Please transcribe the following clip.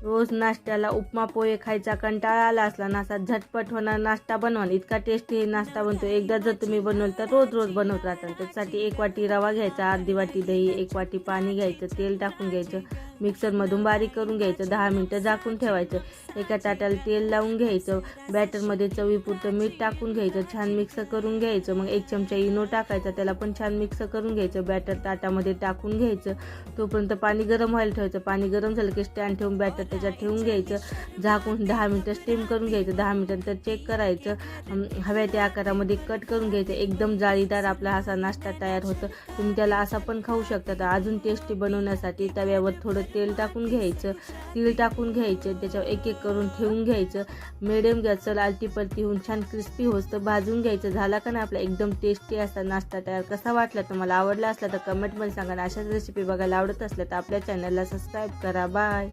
रोज नाश्त्याला उपमा पोहे खायचा कंटाळा आला असला ना, असा झटपट होणार नाश्ता बनवा. इतका टेस्टी हे नाश्ता बनतो. एकदा जर तुम्ही बनवलं तर रोज रोज बनवत राहताल. त्यासाठी 1 वाटी रवा घ्यायचा, अर्धी वाटी दही, 1 वाटी पाणी घ्यायचं, तेल टाकून घ्यायचं, मिक्सरमधून बारीक करून घ्यायचं, 10 मिनटं झाकून ठेवायचं. एका ताटाला तेल लावून घ्यायचं, बॅटरमध्ये चवीपुरतं मीठ टाकून घ्यायचं, छान मिक्स करून घ्यायचं. मग 1 चमचा इनो टाकायचा, त्याला पण छान मिक्स करून घ्यायचं. बॅटर ताटामध्ये टाकून घ्यायचं. तोपर्यंत पाणी गरम व्हायला ठेवायचं. पाणी गरम झालं की स्टँड ठेवून बॅटर त्याच्यात ठेवून घ्यायचं, झाकून 10 मिनटं स्टीम करून घ्यायचं. 10 मिनिटांनंतर चेक करायचं. हव्या त्या आकारामध्ये कट करून घ्यायचं. एकदम जाळीदार आपला असा नाश्ता तयार होतं. तुम्ही त्याला असा पण खाऊ शकता. तर अजून टेस्टी बनवण्यासाठी तव्यावर थोडं तेल टाकून घ्यायचं, तीळ टाकून घ्यायचं, त्याच्यावर एक एक करून ठेवून घ्यायचं. मिडियम गॅसवर आलटी पलटी होऊन छान क्रिस्पी होतं भाजून घ्यायचं. झाला का ना आपला एकदम टेस्टी असा नाश्ता तयार. कसा वाटला तुम्हाला, आवडला असला तर कमेंटमध्ये सांगा. अशाच रेसिपी बघायला आवडत असल्या तर आपल्या चॅनलला सबस्क्राईब करा. बाय.